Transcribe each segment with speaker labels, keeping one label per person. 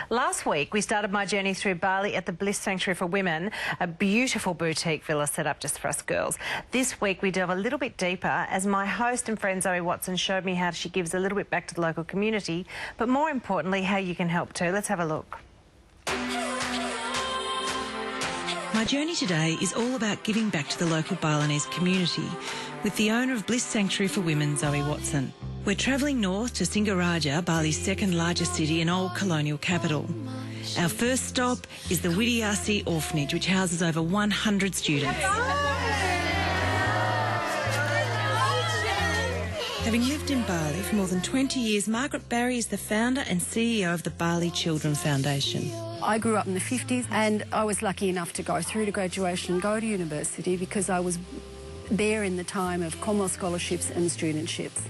Speaker 1: Last week, we started my journey through Bali at the Bliss Sanctuary for Women, a beautiful boutique villa set up just for us girls. This week, we delve a little bit deeper as my host and friend Zoe Watson showed me how she gives a little bit back to the local community, but more importantly, how you can help too. Let's have a look.
Speaker 2: My journey today is all about giving back to the local Balinese community with the owner of Bliss Sanctuary for Women, Zoe Watson. We're travelling north to Singaraja, Bali's second largest city and old colonial capital. Our first stop is the Widiasi Orphanage, which houses over 100 students. Having lived in Bali for more than 20 years, Margaret Barry is the founder and CEO of the Bali Children Foundation.
Speaker 3: I grew up in the 50s and I was lucky enough to go through to graduation and go to university because I was there in the time of Commonwealth scholarships and studentships.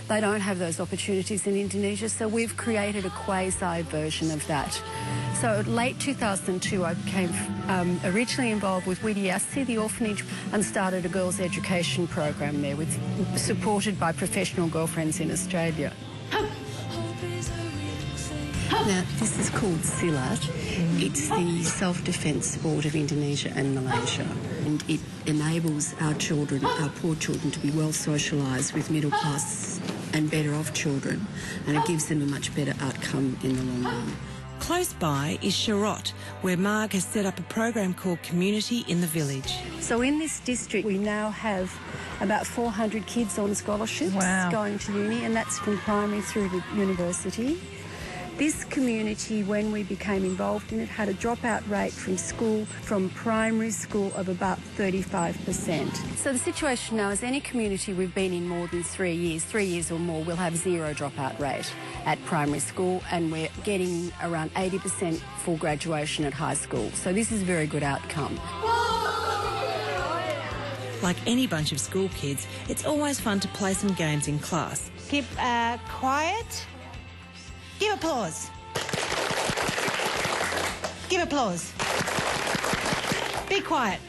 Speaker 3: They don't have those opportunities in Indonesia, so we've created a quasi version of that. So late 2002, I became originally involved with Widiasi, the orphanage, and started a girls' education program there, supported by professional girlfriends in Australia. Now, this is called Silat. It's the self-defence sport of Indonesia and Malaysia. And it enables our children, our poor children, to be well socialised with middle-class and better-off children. And it gives them a much better outcome in the long run.
Speaker 2: Close by is Sharot, where Marg has set up a program called Community in the Village.
Speaker 3: So in this district, we now have about 400 kids on scholarships going to uni, and that's from primary through to university. This community, when we became involved in it, had a dropout rate from primary school of about 35%. So the situation now is any community we've been in more than 3 years or more, will have zero dropout rate at primary school, and we're getting around 80% full graduation at high school. So this is a very good outcome.
Speaker 2: Like any bunch of school kids, it's always fun to play some games in class.
Speaker 1: Keep quiet.
Speaker 2: Give applause. Give applause. Be quiet.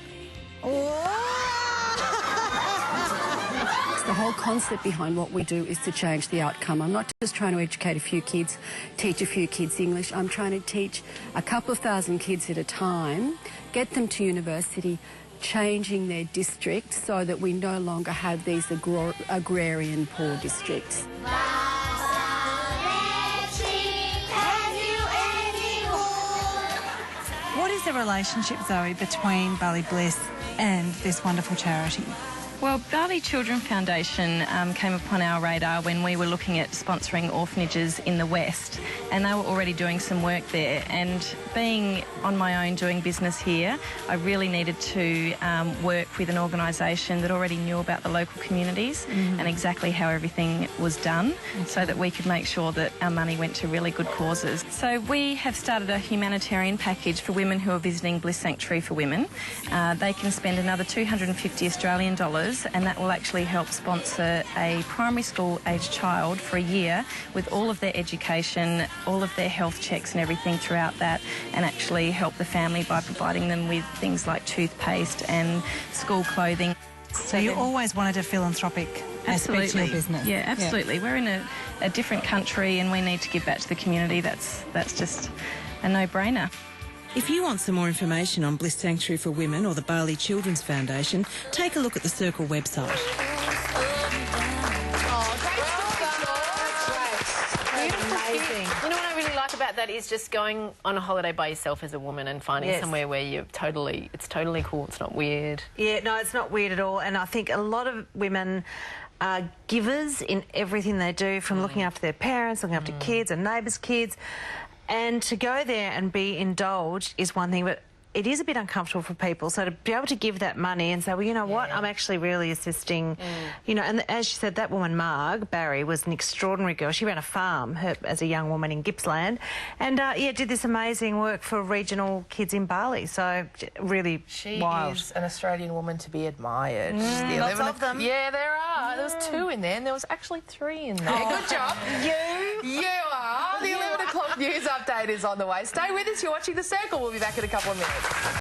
Speaker 3: The whole concept behind what we do is to change the outcome. I'm not just trying to educate a few kids, teach a few kids English. I'm trying to teach a couple of thousand kids at a time, get them to university, changing their district so that we no longer have these agrarian poor districts.
Speaker 4: What is the relationship, Zoe, between Bali Bliss and this wonderful charity?
Speaker 5: Well, Bali Children Foundation came upon our radar when we were looking at sponsoring orphanages in the West, and they were already doing some work there. And being on my own doing business here, I really needed to work with an organisation that already knew about the local communities and exactly how everything was done so that we could make sure that our money went to really good causes. So we have started a humanitarian package for women who are visiting Bliss Sanctuary for Women. They can spend another $250 Australian, and that will actually help sponsor a primary school aged child for a year with all of their education, all of their health checks and everything throughout that, and actually help the family by providing them with things like toothpaste and school clothing.
Speaker 4: So you always wanted a philanthropic aspect to your business?
Speaker 5: Yeah, absolutely. Yeah. We're in a different country and we need to give back to the community. That's just a no-brainer.
Speaker 2: If you want some more information on Bliss Sanctuary for Women or the Bali Children's Foundation, take a look at the Circle website.
Speaker 6: Amazing. You know what I really like about that is just going on a holiday by yourself as a woman and finding somewhere where it's totally cool, it's not weird.
Speaker 1: Yeah, no, it's not weird at all. And I think a lot of women are givers in everything they do, from looking after their parents, looking after kids and neighbours' kids. And to go there and be indulged is one thing, but it is a bit uncomfortable for people. So to be able to give that money and say, well, you know what, I'm actually really assisting, you know, and as she said, that woman, Marg Barry, was an extraordinary girl. She ran a farm as a young woman in Gippsland and, did this amazing work for regional kids in Bali. So really wild.
Speaker 7: She is an Australian woman to be admired.
Speaker 1: Lots of them.
Speaker 7: Yeah, there are. There was 2 in there and there was actually 3 in there. Good job. You are. The 11 o'clock news update is on the way. Stay with us. You're watching The Circle. We'll be back in a couple of minutes.